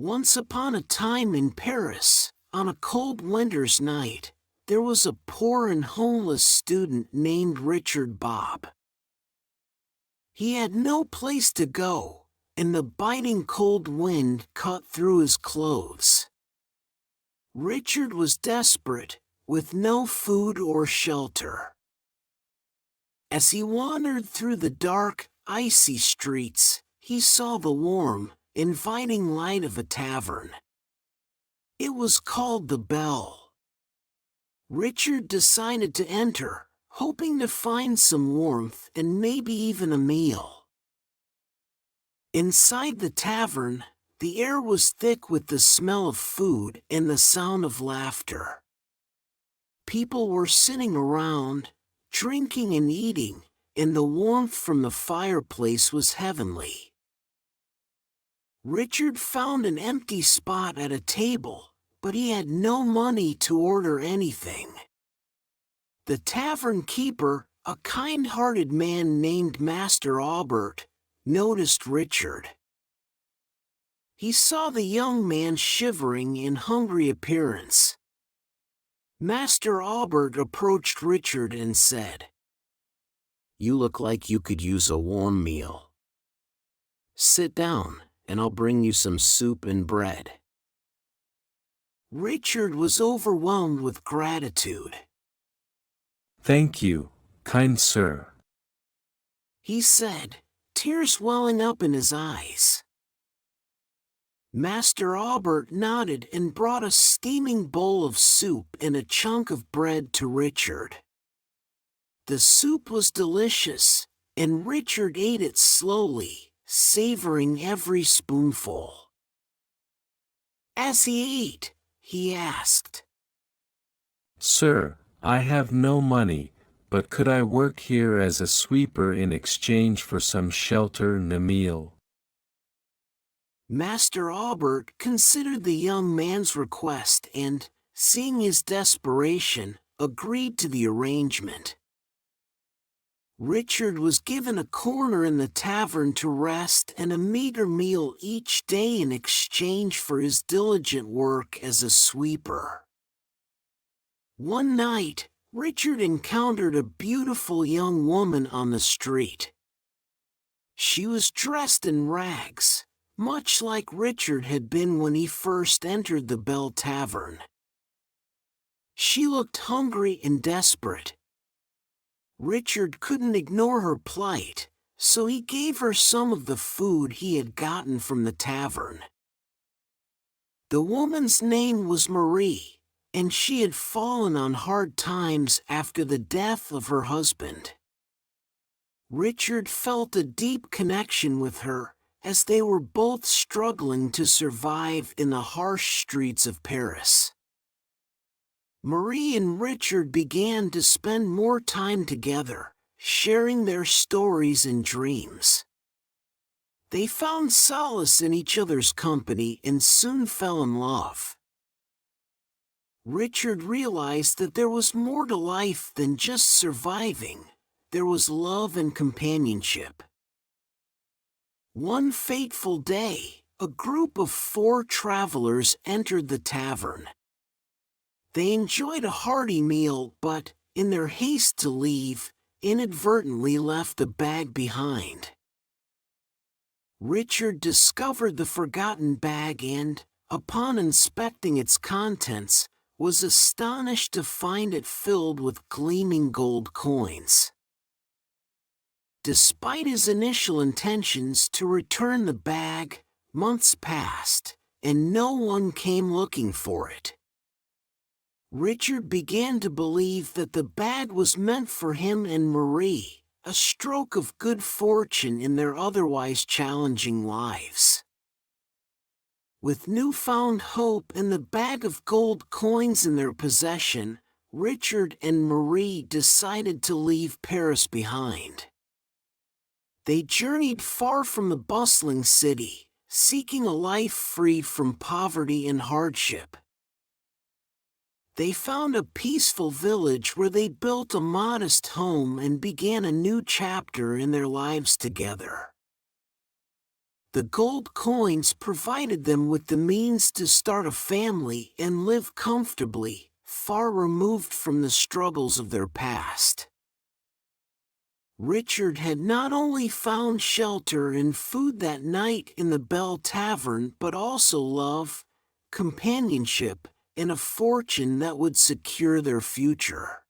Once upon a time in Paris, on a cold winter's night, there was a poor and homeless student named Richard Bob. He had no place to go, and the biting cold wind cut through his clothes. Richard was desperate, with no food or shelter. As he wandered through the dark, icy streets, he saw the warm, inviting light of a tavern. It was called the Bell. Richard decided to enter, hoping to find some warmth and maybe even a meal. Inside the tavern, the air was thick with the smell of food and the sound of laughter. People were sitting around, drinking and eating, and the warmth from the fireplace was heavenly. Richard found an empty spot at a table, but he had no money to order anything. The tavern keeper, a kind-hearted man named Master Albert, noticed Richard. He saw the young man shivering in hungry appearance. Master Albert approached Richard and said, "You look like you could use a warm meal. Sit down, and I'll bring you some soup and bread." Richard was overwhelmed with gratitude. "Thank you, kind sir," he said, tears welling up in his eyes. Master Albert nodded and brought a steaming bowl of soup and a chunk of bread to Richard. The soup was delicious, and Richard ate it slowly, savoring every spoonful. As he ate, he asked, "Sir, I have no money, but could I work here as a sweeper in exchange for some shelter and a meal?" Master Albert considered the young man's request and, seeing his desperation, agreed to the arrangement. Richard was given a corner in the tavern to rest and a meager meal each day in exchange for his diligent work as a sweeper. One night, Richard encountered a beautiful young woman on the street. She was dressed in rags, much like Richard had been when he first entered the Bell Tavern. She looked hungry and desperate. Richard couldn't ignore her plight, so he gave her some of the food he had gotten from the tavern. The woman's name was Marie, and she had fallen on hard times after the death of her husband. Richard felt a deep connection with her, as they were both struggling to survive in the harsh streets of Paris. Marie and Richard began to spend more time together, sharing their stories and dreams. They found solace in each other's company and soon fell in love. Richard realized that there was more to life than just surviving. There was love and companionship. One fateful day, a group of 4 travelers entered the tavern. They enjoyed a hearty meal, but, in their haste to leave, inadvertently left a bag behind. Richard discovered the forgotten bag and, upon inspecting its contents, was astonished to find it filled with gleaming gold coins. Despite his initial intentions to return the bag, months passed, and no one came looking for it. Richard began to believe that the bag was meant for him and Marie, a stroke of good fortune in their otherwise challenging lives. With newfound hope and the bag of gold coins in their possession, Richard and Marie decided to leave Paris behind. They journeyed far from the bustling city, seeking a life free from poverty and hardship. They found a peaceful village where they built a modest home and began a new chapter in their lives together. The gold coins provided them with the means to start a family and live comfortably, far removed from the struggles of their past. Richard had not only found shelter and food that night in the Bell Tavern, but also love, companionship, and a fortune that would secure their future.